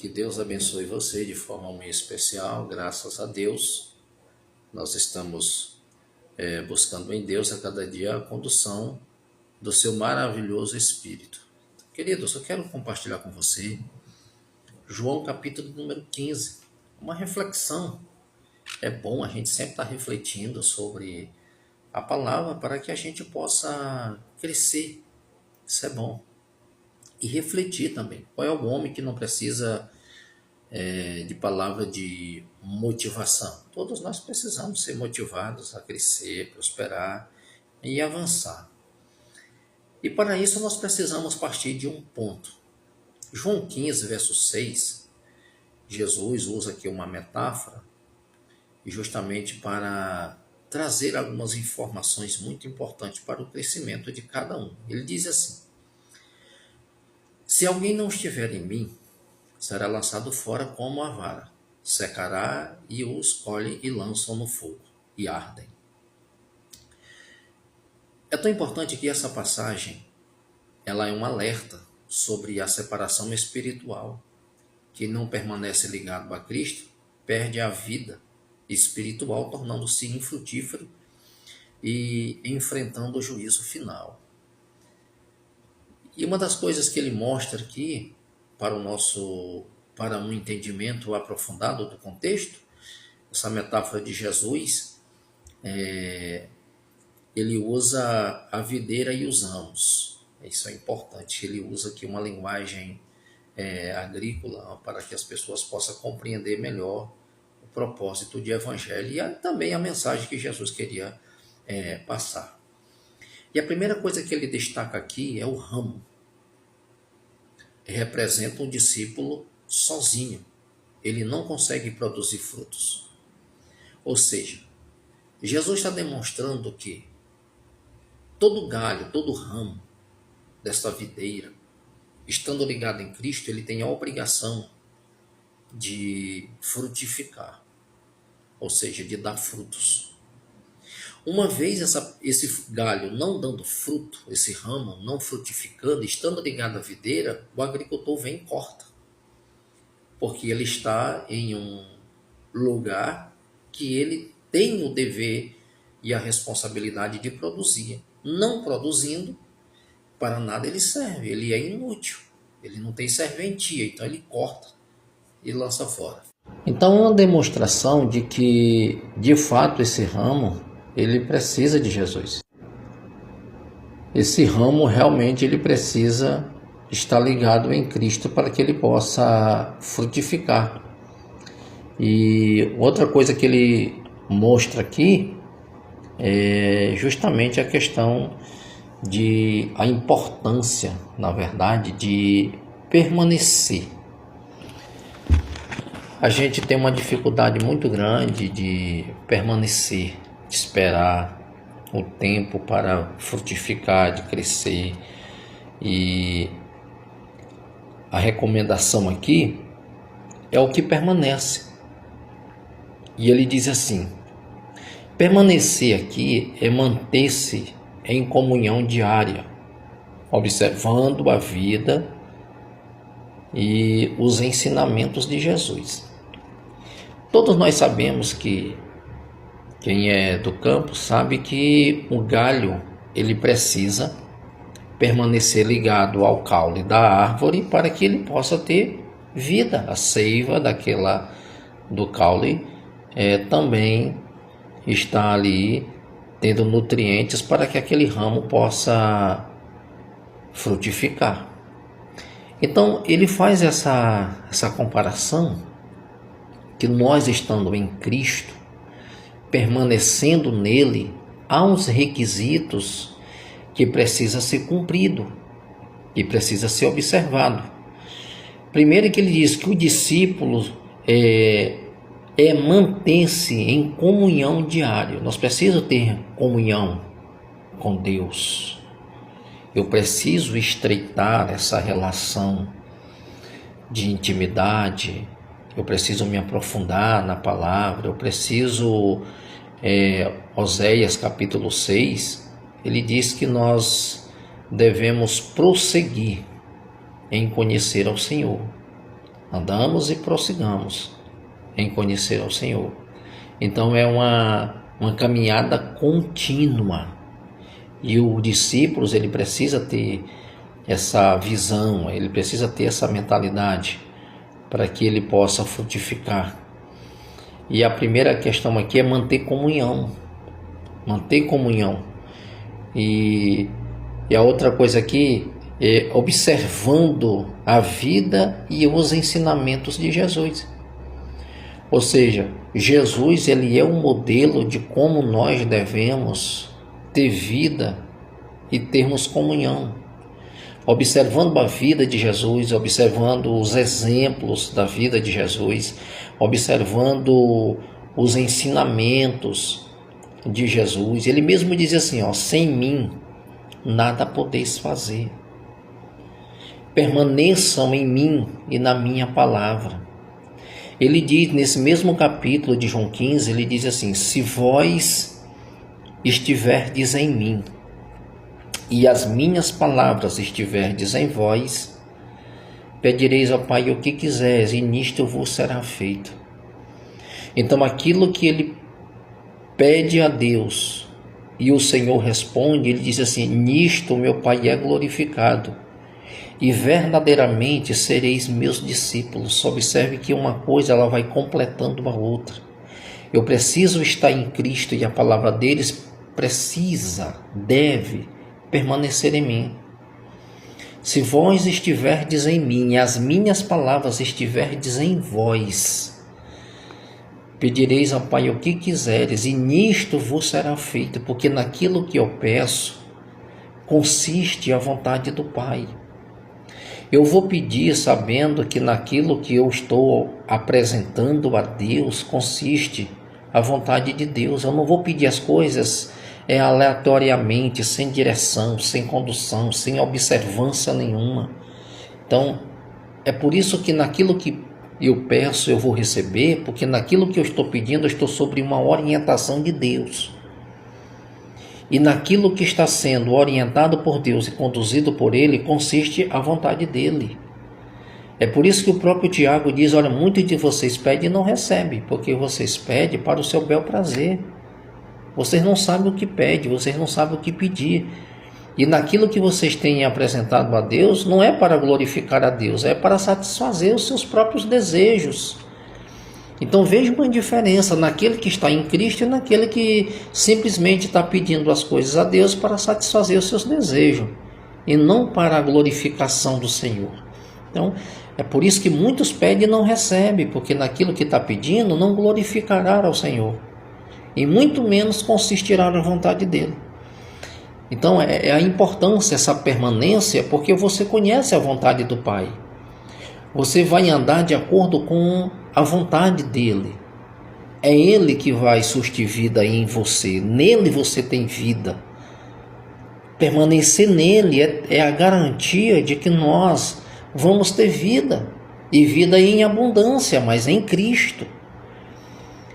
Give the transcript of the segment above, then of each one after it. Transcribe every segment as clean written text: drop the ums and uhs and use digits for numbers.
Que Deus abençoe você de forma muito especial, graças a Deus. Nós estamos buscando em Deus a cada dia a condução do seu maravilhoso Espírito. Queridos, eu quero compartilhar com você João capítulo número 15, uma reflexão. É bom a gente sempre estar refletindo sobre a palavra para que a gente possa crescer. Isso é bom. E refletir também. Qual é o homem que não precisa de palavra de motivação? Todos nós precisamos ser motivados a crescer, prosperar e avançar. E para isso nós precisamos partir de um ponto. João 15, verso 6, Jesus usa aqui uma metáfora justamente para trazer algumas informações muito importantes para o crescimento de cada um. Ele diz assim: se alguém não estiver em mim, será lançado fora como a vara, secará, e os colhem e lançam no fogo, e ardem. É tão importante que essa passagem ela é um alerta sobre a separação espiritual. Quem não permanece ligado a Cristo perde a vida espiritual, tornando-se infrutífero e enfrentando o juízo final. E uma das coisas que ele mostra aqui, para um entendimento aprofundado do contexto, essa metáfora de Jesus, ele usa a videira e os ramos. Isso é importante. Ele usa aqui uma linguagem agrícola para que as pessoas possam compreender melhor o propósito de evangelho e também a mensagem que Jesus queria passar. E a primeira coisa que ele destaca aqui é o ramo. Representa um discípulo sozinho. Ele não consegue produzir frutos. Ou seja, Jesus está demonstrando que todo galho, todo ramo desta videira, estando ligado em Cristo, ele tem a obrigação de frutificar, ou seja, de dar frutos. Uma vez esse galho não dando fruto, esse ramo não frutificando, estando ligado à videira, o agricultor vem e corta. Porque ele está em um lugar que ele tem o dever e a responsabilidade de produzir. Não produzindo, para nada ele serve, ele é inútil, ele não tem serventia, então ele corta e lança fora. Então é uma demonstração de que, de fato, esse ramo ele precisa de Jesus. Esse ramo realmente ele precisa estar ligado em Cristo para que ele possa frutificar. E outra coisa que ele mostra aqui é justamente a questão de a importância, na verdade, de permanecer. A gente tem uma dificuldade muito grande de permanecer, de esperar o tempo para frutificar, de crescer. E a recomendação aqui é o que permanece. E ele diz assim: permanecer aqui é manter-se em comunhão diária, observando a vida e os ensinamentos de Jesus. Todos nós sabemos que quem é do campo sabe que o galho ele precisa permanecer ligado ao caule da árvore para que ele possa ter vida. A seiva do caule também está ali tendo nutrientes para que aquele ramo possa frutificar. Então ele faz essa comparação que nós, estando em Cristo, permanecendo nele, há uns requisitos que precisa ser cumprido, que precisa ser observado. Primeiro que ele diz que o discípulo manter-se em comunhão diária. Nós precisamos ter comunhão com Deus. Eu preciso estreitar essa relação de intimidade. Eu preciso me aprofundar na palavra. Eu preciso... Oséias capítulo 6, ele diz que nós devemos prosseguir em conhecer ao Senhor. andamos e prossigamos em conhecer ao Senhor. Então é uma caminhada contínua, e o discípulo ele precisa ter essa visão, ele precisa ter essa mentalidade para que ele possa frutificar. E a primeira questão aqui é manter comunhão. E a outra coisa aqui é observando a vida e os ensinamentos de Jesus. Ou seja, Jesus ele é um modelo de como nós devemos ter vida e termos comunhão. Observando a vida de Jesus, observando os exemplos da vida de Jesus, observando os ensinamentos de Jesus. Ele mesmo diz assim, sem mim nada podeis fazer. Permaneçam em mim e na minha palavra. Ele diz nesse mesmo capítulo de João 15, ele diz assim, se vós estiverdes em mim e as minhas palavras estiverdes em vós, pedireis ao Pai o que quiseres, e nisto vos será feito. Então aquilo que ele pede a Deus e o Senhor responde, ele diz assim, nisto meu Pai é glorificado, e verdadeiramente sereis meus discípulos. Observe que uma coisa ela vai completando a outra. Eu preciso estar em Cristo e a palavra deles deve permanecer em mim. Se vós estiverdes em mim e as minhas palavras estiverdes em vós, pedireis ao Pai o que quiseres, e nisto vos será feito, porque naquilo que eu peço consiste a vontade do Pai. Eu vou pedir sabendo que naquilo que eu estou apresentando a Deus consiste a vontade de Deus. Eu não vou pedir as coisas aleatoriamente, sem direção, sem condução, sem observância nenhuma. Então, é por isso que naquilo que eu peço eu vou receber, porque naquilo que eu estou pedindo eu estou sobre uma orientação de Deus. E naquilo que está sendo orientado por Deus e conduzido por Ele, consiste a vontade dEle. É por isso que o próprio Tiago diz, olha, muitos de vocês pedem e não recebem, porque vocês pedem para o seu bel prazer. Vocês não sabem o que pedem, vocês não sabem o que pedir. E naquilo que vocês têm apresentado a Deus, não é para glorificar a Deus, é para satisfazer os seus próprios desejos. Então veja uma diferença naquele que está em Cristo e naquele que simplesmente está pedindo as coisas a Deus para satisfazer os seus desejos e não para a glorificação do Senhor. Então é por isso que muitos pedem e não recebem, porque naquilo que está pedindo não glorificará ao Senhor e muito menos consistirá na vontade dele. Então é a importância, essa permanência, porque você conhece a vontade do Pai. Você vai andar de acordo com a vontade dele. É ele que vai surtir vida em você. Nele você tem vida. Permanecer nele é a garantia de que nós vamos ter vida. E vida em abundância, mas em Cristo.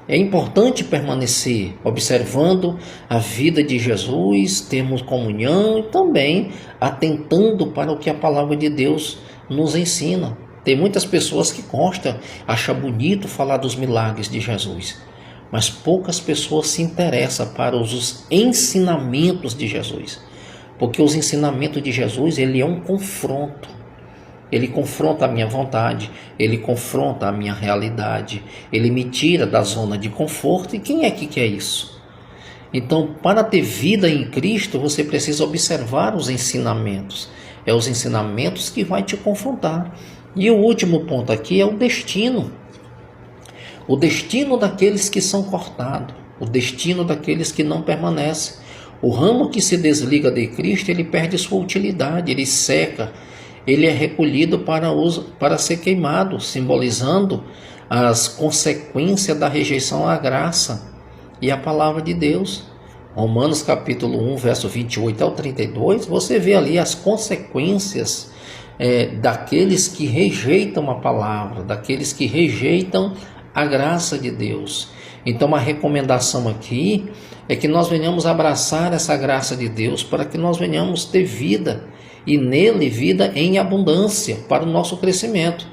É importante permanecer observando a vida de Jesus, termos comunhão e também atentando para o que a palavra de Deus nos ensina. Tem muitas pessoas que acham bonito falar dos milagres de Jesus, mas poucas pessoas se interessam para os ensinamentos de Jesus, porque os ensinamentos de Jesus, ele é um confronto. Ele confronta a minha vontade, ele confronta a minha realidade, ele me tira da zona de conforto. E quem é que quer isso? Então, para ter vida em Cristo, você precisa observar os ensinamentos. É os ensinamentos que vai te confrontar. E o último ponto aqui é o destino. O destino daqueles que são cortados, o destino daqueles que não permanecem. O ramo que se desliga de Cristo, ele perde sua utilidade, ele seca, ele é recolhido para ser queimado, simbolizando as consequências da rejeição à graça e à palavra de Deus. Romanos capítulo 1, verso 28 ao 32, você vê ali as consequências daqueles que rejeitam a palavra, daqueles que rejeitam a graça de Deus. Então a recomendação aqui é que nós venhamos abraçar essa graça de Deus para que nós venhamos ter vida, e nele vida em abundância para o nosso crescimento.